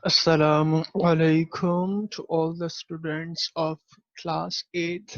Assalamu alaikum to all the students of class 8th.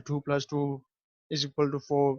2+2 = 4,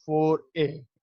4A,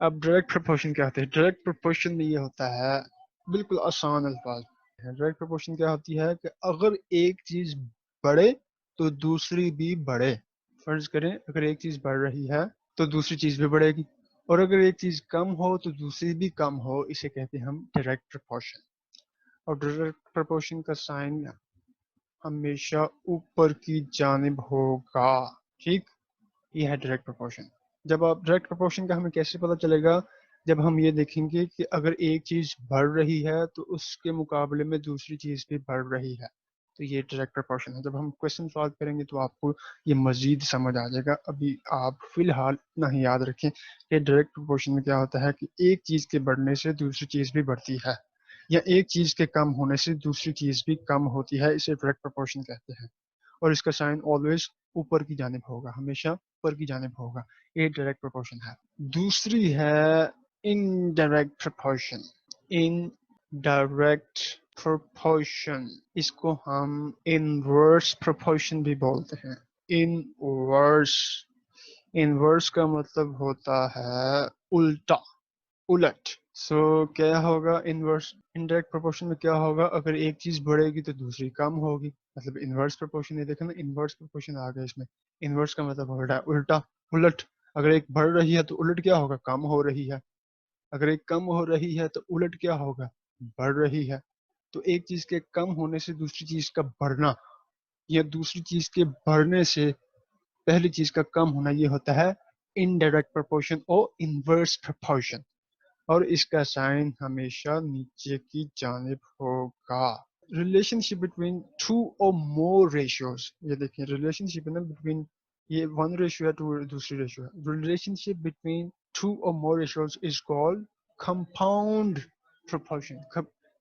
اب direct proportion کیا ہوتا ہے؟ ڈائریکٹ پرپورشن میں یہ ہوتا ہے بالکل آسان الفاظ ہے. ڈائریکٹ پرپورشن کیا ہوتی ہے کہ اگر ایک چیز بڑھے تو دوسری بھی بڑھے. فرض کریں اگر ایک چیز بڑھ رہی ہے تو دوسری چیز بھی بڑھے گی، اور اگر ایک چیز کم ہو تو دوسری بھی کم ہو. اسے کہتے ہیں ہم ڈائریکٹ پرپورشن. اور ڈائریکٹ پرپورشن کا سائن ہمیشہ اوپر کی جانب ہوگا. ٹھیک، یہ ہے ڈائریکٹ پرپورشن. جب آپ ڈائریکٹ پرپورشن کا ہمیں کیسے پتہ چلے گا؟ جب ہم یہ دیکھیں گے کہ اگر ایک چیز بڑھ رہی ہے تو اس کے مقابلے میں دوسری چیز بھی بڑھ رہی ہے، تو یہ ڈائریکٹ پرپورشن ہے. جب ہم کویشچن سالو کریں گے تو آپ کو یہ مزید سمجھ آ جائے گا. ابھی آپ فی الحال اتنا ہی یاد رکھیں کہ ڈائریکٹ پرپورشن میں کیا ہوتا ہے کہ ایک چیز کے بڑھنے سے دوسری چیز بھی بڑھتی ہے، یا ایک چیز کے کم ہونے سے دوسری چیز بھی کم ہوتی ہے. اسے ڈائریکٹ پرپورشن کہتے ہیں. اور اس کا سائن آلویز اوپر کی جانب ہوگا، ہمیشہ اوپر کی جانب ہوگا. یہ ڈائریکٹ پرپورشن ہے. دوسری ہے انڈائریکٹ پرپورشن. انڈائریکٹ پرپورشن، اس کو ہم انورس پرپورشن بھی بولتے ہیں. انورس، انورس کا مطلب ہوتا ہے الٹا، الٹ. سو کیا ہوگا انورس انڈائریکٹ پرپورشن میں؟ کیا ہوگا اگر ایک چیز بڑھے گی تو دوسری کم ہوگی. مطلب انورس پرپورشن، یہ دیکھیں نا انورس پرپورشن آ گیا اس میں. انورس کا مطلب ہوتا ہے الٹا، الٹ. اگر ایک بڑھ رہی ہے تو الٹ کیا ہوگا؟ کم ہو رہی ہے. اگر ایک کم ہو رہی ہے تو الٹ کیا ہوگا؟ بڑھ رہی ہے. تو ایک چیز کے کم ہونے سے دوسری چیز کا بڑھنا، یا دوسری چیز کے بڑھنے سے پہلی چیز کا کم ہونا، یہ ہوتا ہے انڈائریکٹ پرپورشن اور انورس پرپورشن. اور اس کا سائن ہمیشہ نیچے کی جانب ہوگا. Relation ship between two or more ratios, یہ دیکھیں ریلیشن شپ ہے نا بٹوین، یہ ون ریشیو ہے ٹو دوسری ریشیو ہے. Relationship between two or more ratios is called compound proportion.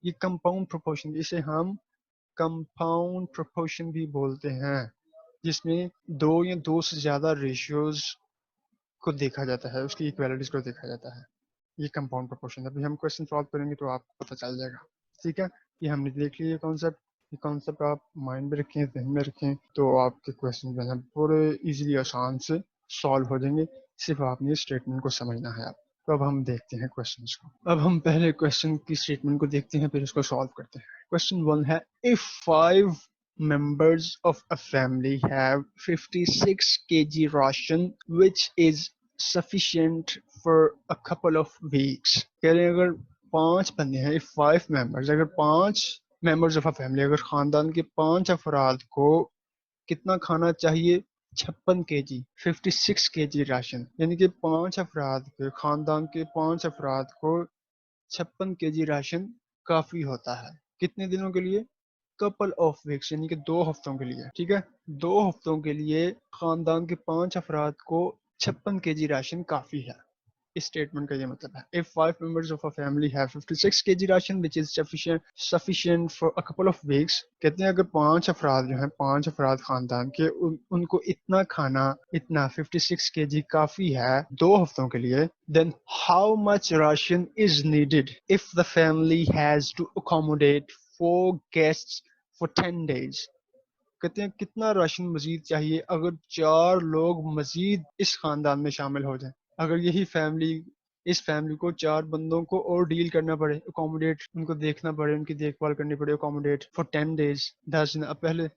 یہ کمپاؤنڈ پرپورشن، اسے ہم کمپاؤنڈ پرپورشن بھی بولتے ہیں، جس میں دو یا دو سے زیادہ ریشیوز کو دیکھا جاتا ہے، اس کی ایکویلٹیز کو دیکھا جاتا ہے. یہ کمپاؤنڈ پرپورشن ہے. ابھی ہم کویشچن سالو کریں گے تو آپ کو پتہ چل جائے گا. ٹھیک ہے، یہ ہم نے دیکھ لیا کانسیپٹ. یہ کانسیپٹ آپ مائنڈ میں رکھیں، ذہن میں رکھیں، تو آپ کے کویشچن جو ہے پورے ایزیلی آسان سے سالو ہو جائیں گے. صرف آپ نے اسٹیٹمنٹ کو سمجھنا ہے. تو اب ہم دیکھتے ہیں کویشچنس کو. اب ہم پہلے کویشچن کی اسٹیٹمنٹ کو دیکھتے ہیں، پھر اس کو سالو کرتے ہیں. کویشچن 1 ہے if 5 members of a family have 56 kg ration which is sufficient for a couple of weeks. کہہ رہے ہیں اگر 5 بندے ہیں، if 5 members، اگر 5 members of a family، اگر خاندان کے 5 افراد کو کتنا کھانا چاہیے؟ 56 کے جی، 56 کے جی راشن. یعنی کہ 5 افراد کے خاندان کے 5 افراد کو 56 کے جی راشن کافی ہوتا ہے. کتنے دنوں کے لیے؟ کپل آف ویکس، یعنی کہ 2 ہفتوں کے لیے. ٹھیک ہے، 2 ہفتوں کے لیے خاندان کے 5 افراد کو 56 کے جی راشن کافی ہے. اس اسٹیٹمنٹ کا یہ مطلب ہے if 5 members of a family have 56 kg ration which is sufficient for a couple of weeks. کہتے ہیں اگر 5 افراد جو ہیں، 5 افراد خاندان کے، ان کو اتنا کھانا، اتنا 56 kg کافی ہے 2 ہفتوں کے لیے. then how much ration is needed if the family has to accommodate 4 guests for 10 days. کہتے ہیں کتنا راشن مزید چاہیے اگر 4 لوگ مزید اس خاندان میں شامل ہو جائیں. اگر یہی فیملی، اس فیملی کو 4 بندوں کو اور ڈیل کرنا پڑے، اکوموڈیٹ، ان کو دیکھنا پڑے، ان کی دیکھ بھال کرنی پڑے، اکوموڈیٹ فار 10 days، 10 دن. اب پہلے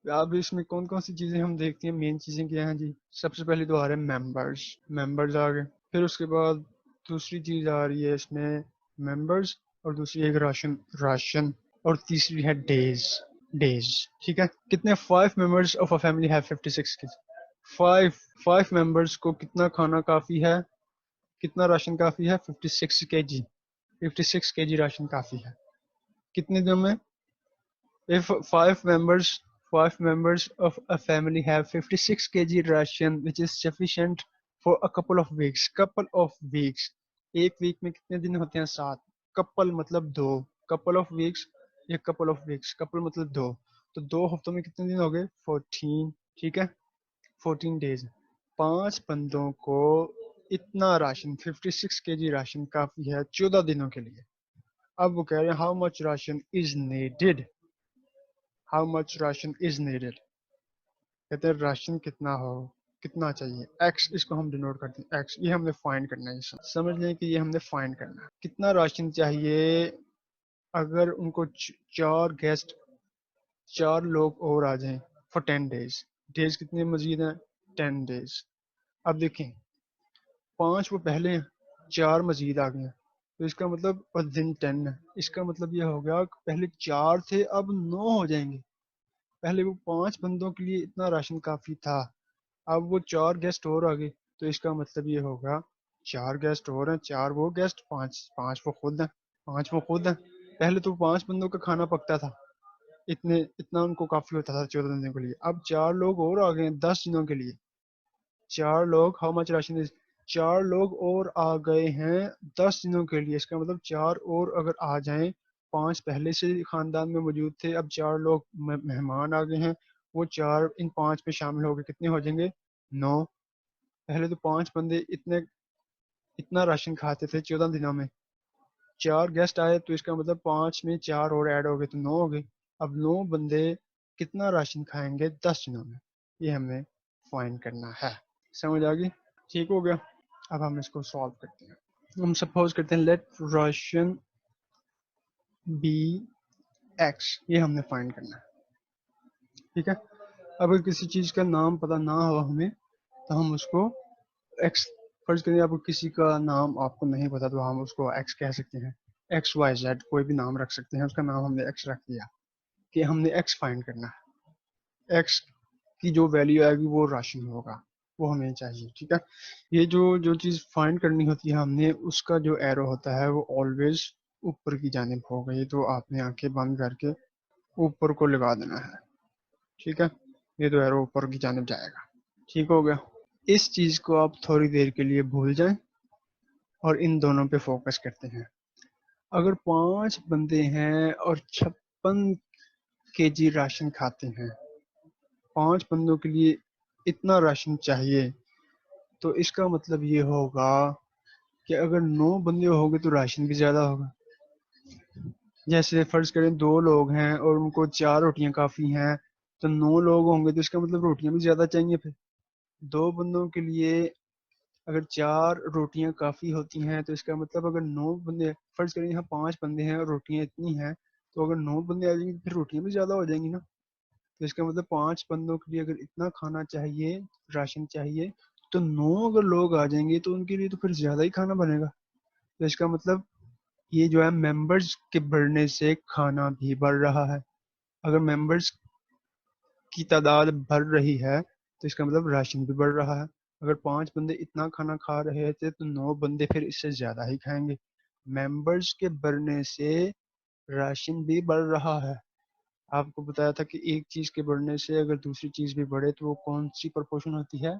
اب اس میں کون کون سی چیزیں ہم دیکھتے ہیں؟ مین چیزیں کیا ہیں جی؟ سب سے پہلے تو آ رہے ہیں ممبرز آ گئے. پھر اس کے بعد دوسری چیز آ رہی ہے اس میں ممبرز، اور دوسری ایک راشن، اور تیسری ہے ڈیز. ٹھیک ہے، کتنے 5 members of a family have 56 kids. 5 members کو کتنا کھانا کافی ہے؟ کتنا راشن کافی ہے؟ 56 کے جی. 56 کے جی راشن کافی ہے کتنے دنوں میں؟ if 5 members of a family have 56 kg ration which is sufficient for a couple of weeks. ایک ویک میں کتنے دن ہوتے ہیں؟ 7. کپل مطلب 2، couple of weeks یا couple of weeks، couple مطلب 2. تو 2 ہفتوں میں کتنے دن ہو گئے؟ 14. ٹھیک ہے، 14 days. 5 بندوں کو اتنا راشن 56 کے جی راشن کافی ہے 14 دنوں کے لیے. اب وہ کہہ رہے ہیں how much ration is needed. how much ration is needed، کہتے ہیں راشن کتنا کتنا چاہیے ایکس، اس کو ہم ڈینوٹ کرتے ہیں ایکس، یہ ہم نے فائنڈ کرنا ہے، سمجھ لیں کہ یہ ہم نے فائنڈ کرنا ہے کتنا راشن چاہیے اگر ان کو چار لوگ اور آ جائیں فور 10 days. ڈیز کتنے مزید ہیں 10 days. اب دیکھیں 5 وہ پہلے ہیں، 4 مزید آ گئے ہیں، تو اس کا مطلب دن 10 ہے، اس کا مطلب یہ ہو گیا کہ پہلے 4 تھے اب 9 ہو جائیں گے، پہلے وہ 5 بندوں کے لیے اتنا راشن کافی تھا، اب وہ 4 گیسٹ اور آ گئے، تو اس کا مطلب یہ ہوگا 4 گیسٹ اور ہیں، 4 وہ گیسٹ، 5 وہ خود ہیں، 5 وہ خود ہیں، پہلے تو 5 بندوں کا کھانا پکتا تھا، اتنا ان کو کافی ہوتا تھا 14 دنوں کے لیے، اب 4 لوگ اور آ گئے ہیں 10 دنوں کے لیے، 4 لوگ ہاؤ مچ راشن، 4 لوگ اور آ گئے ہیں 10 دنوں کے لیے، اس کا مطلب 4 اور اگر آ جائیں، 5 پہلے سے خاندان میں موجود تھے، اب 4 لوگ مہمان آ گئے ہیں، وہ 4 ان 5 میں شامل ہو گئے، کتنے ہو جائیں گے 9، پہلے تو 5 بندے اتنا راشن کھاتے تھے 14 دنوں میں، 4 گیسٹ آئے تو اس کا مطلب 5 میں 4 اور ایڈ ہو گئے تو 9 ہو گئے، اب 9 بندے کتنا راشن کھائیں گے 10 دنوں میں، یہ ہم نے فائنڈ کرنا ہے، سمجھ آ گئی؟ ٹھیک ہو گیا، اب ہم اس کو سالو کرتے ہیں، ہم سپوز کرتے ہیں لیٹ راشن بی ایکس، یہ ہم نے فائنڈ کرنا ہے، ٹھیک ہے، اگر کسی چیز کا نام پتہ نہ ہو ہمیں تو ہم اس کو ایکس، فرض کریں آپ کو کسی کا نام آپ کو نہیں پتا تو ہم اس کو ایکس کہہ سکتے ہیں، ایکس وائی زیڈ کوئی بھی نام رکھ سکتے ہیں، اس کا نام ہم نے ایکس رکھ دیا کہ ہم نے ایکس فائنڈ کرنا ہے، ایکس کی جو ویلیو آئے گی وہ راشن ہوگا، وہ ہمیں چاہیے، ٹھیک ہے، یہ جو چیز فائنڈ کرنی ہوتی ہے ہم نے، اس کا جو ایرو ہوتا ہے وہ آلویز اوپر کی جانب ہوگا، یہ تو آپ نے آنکھیں بند کر کے اوپر کو لگا دینا ہے، ٹھیک ہے، یہ تو ایرو اوپر کی جانب جائے گا، ٹھیک ہو گیا، اس چیز کو آپ تھوڑی دیر کے لیے بھول جائیں اور ان دونوں پہ فوکس کرتے ہیں، اگر 5 بندے ہیں اور 56 کے جی راشن کھاتے ہیں، 5 بندوں کے لیے اتنا راشن چاہیے، تو اس کا مطلب یہ ہوگا کہ اگر 9 بندے ہو گئے تو راشن بھی زیادہ ہوگا، جیسے فرض کریں 2 لوگ ہیں اور ان کو 4 روٹیاں کافی ہیں، تو 9 لوگ ہوں گے تو اس کا مطلب روٹیاں بھی زیادہ چاہیے، پھر 2 بندوں کے لیے اگر 4 روٹیاں کافی ہوتی ہیں تو اس کا مطلب اگر 9 بندے، فرض کریں یہاں 5 بندے ہیں اور روٹیاں اتنی ہیں، تو اگر 9 بندے آ جائیں گے پھر روٹیاں بھی زیادہ ہو جائیں گی نا، تو اس کا مطلب 5 بندوں کے لیے اگر اتنا کھانا چاہیے، راشن چاہیے، تو 9 اگر لوگ آ جائیں گے تو ان کے لیے تو پھر زیادہ ہی کھانا بنے گا، تو اس کا مطلب یہ جو ہے ممبرز کے بڑھنے سے کھانا بھی بڑھ رہا ہے، اگر ممبرز کی تعداد بڑھ رہی ہے تو اس کا مطلب راشن بھی بڑھ رہا ہے، اگر 5 بندے اتنا کھانا کھا رہے تھے تو 9 بندے پھر اس سے زیادہ ہی کھائیں گے، ممبرز کے بڑھنے سے راشن بھی بڑھ رہا ہے، آپ کو بتایا تھا کہ ایک چیز کے بڑھنے سے اگر دوسری چیز بھی بڑھے تو وہ کون سی پرپورشن ہوتی ہے،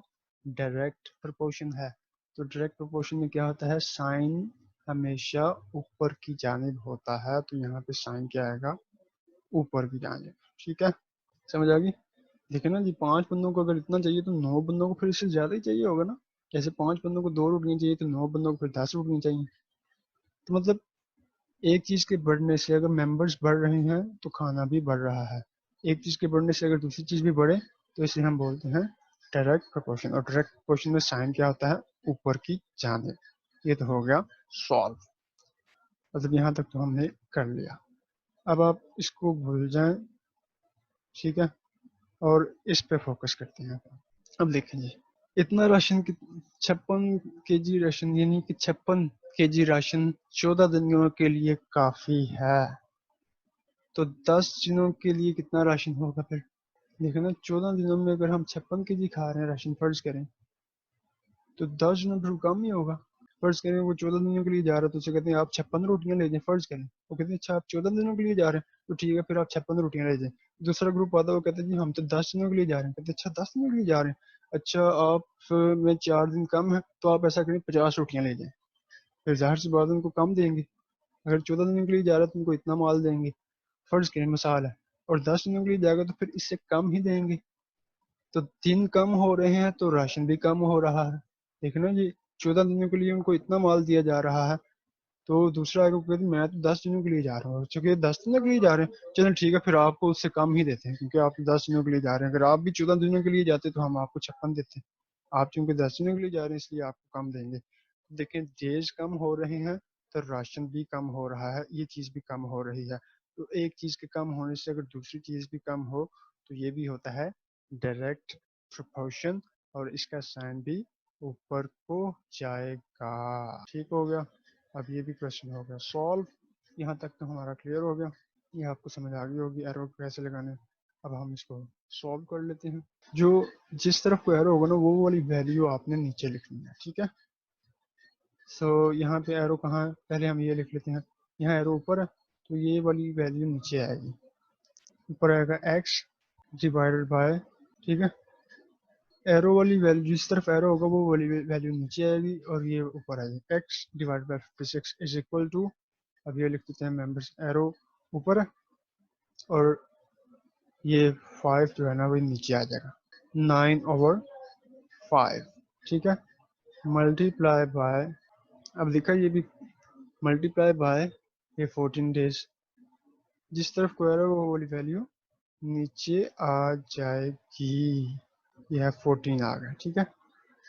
ڈائریکٹ پرپورشن ہے، تو ڈائریکٹ پرپورشن میں کیا ہوتا ہے، سائن ہمیشہ اوپر کی جانب ہوتا ہے، تو یہاں پہ سائن کیا آئے گا، اوپر کی جانب، ٹھیک ہے، سمجھ آ گئی؟ دیکھیں نا جی 5 بندوں کو اگر اتنا چاہیے تو 9 بندوں کو پھر اس سے زیادہ ہی چاہیے ہوگا نا، جیسے 5 بندوں کو 2 روٹیاں چاہیے تو 9 بندوں کو پھر 10 روٹیاں چاہیے، تو مطلب ایک چیز کے بڑھنے سے اگر ممبرز بڑھ رہے ہیں تو کھانا بھی بڑھ رہا ہے، ایک چیز کے بڑھنے سے اگر دوسری چیز بھی بڑھے تو اسے ہم بولتے ہیں ڈائریکٹ پرپورشن، اور ڈائریکٹ پرپورشن میں سائن کیا ہوتا ہے، اوپر کی جانب، یہ تو ہو گیا سالو، مطلب یہاں تک تو ہم نے کر لیا، اب آپ اس کو بھول جائیں، ٹھیک ہے، اور اس پہ فوکس کرتے ہیں، اب دیکھیں جی اتنا راشن 56 کے جی راشن، یعنی کہ 56 کے جی راشن 14 دنوں کے لیے کافی ہے، تو 10 دنوں کے لیے کتنا راشن ہوگا پھر، دیکھیں نا 14 دنوں میں اگر ہم 56 کے جی کھا رہے ہیں راشن فرض کریں تو 10 دنوں پھر کم ہی ہوگا، فرض کریں وہ 14 دنوں کے لیے جا رہا ہے تو اسے کہتے ہیں آپ 56 روٹیاں لے جائیں، فرض کریں وہ کہتے ہیں اچھا آپ 14 دنوں کے لیے جا رہے ہیں تو ٹھیک ہے پھر آپ 56 روٹیاں لے جائیں، دوسرا گروپ آتا ہے وہ کہتے ہیں جی ہم تو 10 دنوں کے لیے جا رہے ہیں، کہتے ہیں اچھا 10 دنوں کے لیے جا رہے ہیں، اچھا آپ میں 4 دن کم ہے تو آپ ایسا کریں 50 روٹیاں لے جائیں، پھر ظاہر سی بات ان کو کم دیں گے، اگر 14 دنوں کے لیے جا رہا ہے تو ان کو اتنا مال دیں گے، فرض کریں مثال ہے، اور 10 دنوں کے لیے جائے گا تو پھر اس سے کم ہی دیں گے، تو دن کم ہو رہے ہیں تو راشن بھی کم ہو رہا ہے، دیکھنا جی 14 دنوں کے لیے ان کو اتنا مال دیا جا رہا ہے، تو دوسرا ہے کہ میں تو 10 دنوں کے لیے جا رہا ہوں، چونکہ 10 دنوں کے لیے جا رہے ہیں چلیں ٹھیک ہے پھر آپ کو اس سے کم ہی دیتے ہیں، کیونکہ آپ 10 دنوں کے لیے جا رہے ہیں، اگر آپ بھی 14 دنوں کے لیے جاتے تو ہم آپ کو 56 دیتے ہیں، آپ چونکہ 10 دنوں کے لیے جا رہے ہیں اس لیے آپ کو کم دیں گے. دیکھیں ڈیز کم ہو رہے ہیں تو راشن بھی کم ہو رہا ہے, یہ چیز بھی کم ہو رہی ہے. تو ایک چیز کے کم ہونے سے اگر دوسری چیز بھی کم ہو تو یہ بھی ہوتا ہے ڈائریکٹ پروپورشن, اور اس کا سائن بھی اوپر کو جائے گا. ٹھیک ہو گیا. اب یہ بھی کوشچن ہو گیا سالو. یہاں تک تو ہمارا کلیئر ہو گیا, یہ آپ کو سمجھ آ گئی ہوگی ایرو کیسے لگانے. اب ہم اس کو سالو کر لیتے ہیں. جو جس طرف کو ایرو ہوگا نا وہ والی ویلیو آپ نے نیچے لکھنی ہے. ٹھیک ہے. سو یہاں پہ ایرو کہاں ہے, پہلے ہم یہ لکھ لیتے ہیں. یہاں ایرو اوپر ہے تو یہ والی ویلیو نیچے آئے گی. اوپر آئے گا ایکس ڈیوائڈیڈ بائی, ٹھیک ہے, ایرو والی ویلیو جس طرف ایرو ہوگا وہ والی ویلیو نیچے آئے گی اور یہ اوپر آئے گی. X divide by 56 is equal to, اب یہ لکھ دیتے ہیں ممبرس, ایرو اوپر ہے اور یہ 5 جو ہے نا وہ نیچے آ جائے گا, 9/5. ٹھیک ہے. ملٹی پلائی بائی, اب لکھا یہ بھی ملٹی پلائی بائی یہ 14 days. جس طرف کو ایرو وہ والی ویلیو نیچے آ جائے گی. یہ ہے 14 آ گیا. ٹھیک ہے.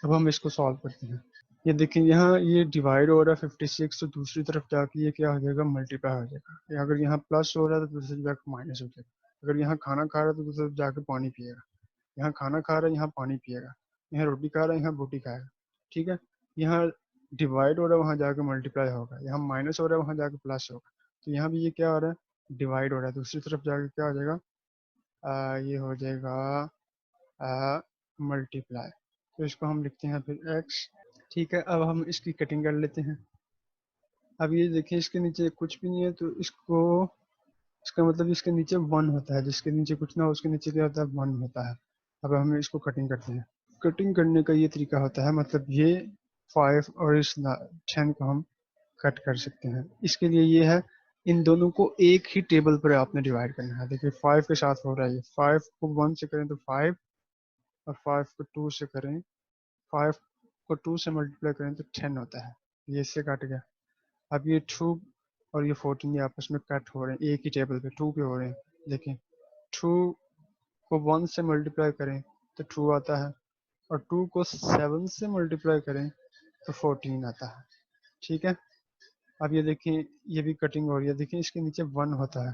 اب ہم اس کو سالو کرتے ہیں. یہ دیکھیں یہاں یہ ڈیوائڈ ہو رہا ہے 56 تو دوسری طرف جا کے یہ کیا ہو جائے گا ملٹی پلائی ہو جائے گا. اگر یہاں پلس ہو رہا ہے تو دوسری جا کے مائنس ہو جائے گا. اگر یہاں کھانا کھا رہا ہے تو دوسری طرف جا کے پانی پیے گا. یہاں کھانا کھا رہا ہے یہاں پانی پیے گا. یہاں روٹی کھا رہا ہے یہاں روٹی کھائے گا. ٹھیک ہے. یہاں ڈیوائڈ ہو رہا ہے وہاں جا کے ملٹی پلائی ہوگا. یہاں مائنس ہو رہا ہے وہاں جا کے پلس ہوگا. تو یہاں بھی یہ کیا ہو رہا ہے ڈیوائڈ ہو رہا ہے, دوسری طرف جا کے کیا ہو جائے گا یہ ہو جائے گا ملٹی پلائی. تو اس کو ہم لکھتے ہیں پھر ایکس. ٹھیک ہے. اب ہم اس کی کٹنگ کر لیتے ہیں. اب یہ دیکھیں اس کے نیچے کچھ بھی نہیں ہے تو اس کا مطلب اس کے نیچے 1 ہوتا ہے, جس کے نیچے کچھ نہ ہو اس کے نیچے کیا ہوتا ہے 1 ہوتا ہے. اب ہم اس کو کٹنگ کرتے ہیں. کٹنگ کرنے کا یہ طریقہ ہوتا ہے, مطلب یہ 5 اور اس 10 کو ہم کٹ کر سکتے ہیں. اس کے لیے یہ ہے ان دونوں کو ایک ہی ٹیبل پر آپ نے ڈیوائڈ کرنا ہے. دیکھیے 5 کے ساتھ ہو رہا ہے, یہ 5 کو 1 سے کریں تو 5 اور 5 کو 2 سے کریں, 5 کو 2 سے ملٹیپلائی کریں تو 10 ہوتا ہے. یہ اس سے کٹ گیا. اب یہ 2 اور یہ 14 یہ آپس میں کٹ ہو رہے ہیں ایک ہی ٹیبل پہ 2 پہ ہو رہے ہیں. دیکھیں 2 کو 1 سے ملٹیپلائی کریں تو 2 آتا ہے, اور 2 کو 7 سے ملٹیپلائی کریں تو 14 آتا ہے. ٹھیک ہے. اب یہ دیکھیں یہ بھی کٹنگ ہو رہی ہے. دیکھیں اس کے نیچے 1 ہوتا ہے,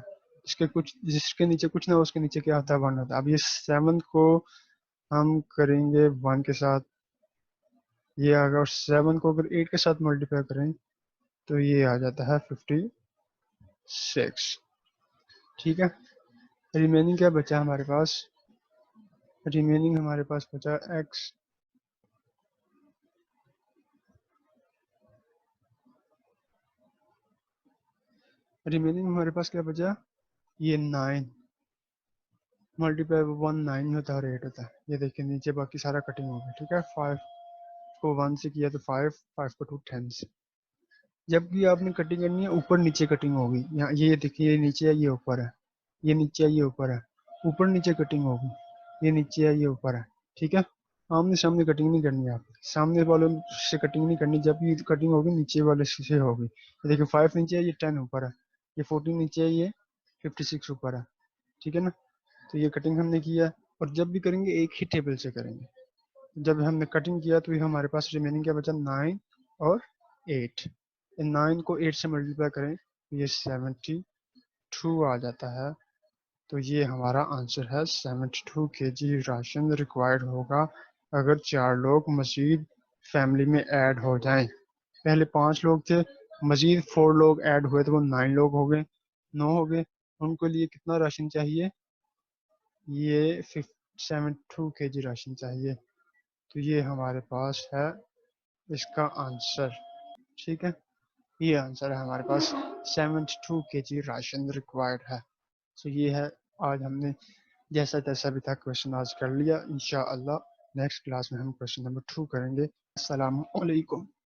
جس کے نیچے کچھ نہ ہو اس کے نیچے کیا ہوتا ہے 1 ہوتا ہے. اب یہ 7 کو ہم کریں گے 1 کے ساتھ, یہ آگا, اور 7 کو اگر 8 کے ساتھ ملٹیپلائی کریں تو یہ آ جاتا ہے 56. ٹھیک ہے. ریمیننگ کیا بچا ہمارے پاس, ریمیننگ ہمارے پاس بچا ایکس. ریمیننگ ہمارے پاس کیا بچا, یہ 9 ملٹیپلائی 1 9 ہوتا ہے اور 8 ہوتا ہے. یہ دیکھیں نیچے باقی سارا کٹنگ ہو گیا. ٹھیک ہے. 5 کو 1 سے کیا تو 5 5 کو 2 10 سے. جب بھی آپ نے کٹنگ کرنی ہے اوپر نیچے کٹنگ ہوگی. یہاں یہ دیکھیے یہ نیچے ہے یہ اوپر ہے, یہ نیچے ہے یہ اوپر ہے, اوپر نیچے کٹنگ ہوگی, یہ نیچے ہے یہ اوپر ہے. ٹھیک ہے. آمنے سامنے کٹنگ نہیں کرنی ہے, آپ سامنے والوں سے کٹنگ نہیں کرنی. جب بھی کٹنگ ہوگی نیچے والے سے ہوگی. دیکھیں 5 نیچے ہے یہ 10 اوپر ہے, یہ 14 نیچے ہے یہ 56 اوپر ہے. ٹھیک ہے نا. تو یہ کٹنگ ہم نے کیا, اور جب بھی کریں گے ایک ہی ٹیبل سے کریں گے. جب ہم نے کٹنگ کیا تو یہ ہمارے پاس ریمیننگ کیا بچا 9 اور 8. 9 کو 8 سے ملٹیپلائی کریں تو یہ 72 آ جاتا ہے. تو یہ ہمارا آنسر ہے 72 kg راشن ریکوائرڈ ہوگا اگر 4 لوگ مزید فیملی میں ایڈ ہو جائیں. پہلے 5 لوگ تھے, مزید 4 لوگ ایڈ ہوئے تو وہ 9 لوگ ہو گئے, 9 ہو گئے. ان کے لیے کتنا راشن چاہیے, یہ 72 kg راشن چاہیے. تو یہ ہمارے پاس ہے اس کا آنسر. ٹھیک ہے. یہ آنسر ہے ہمارے پاس 72 kg راشن ریکوائرڈ ہے. تو یہ ہے آج ہم نے جیسا تیسا بھی تھا کویشچن آج کر لیا. انشاءاللہ نیکسٹ کلاس میں ہم کویشچن نمبر 2 کریں گے. السلام علیکم.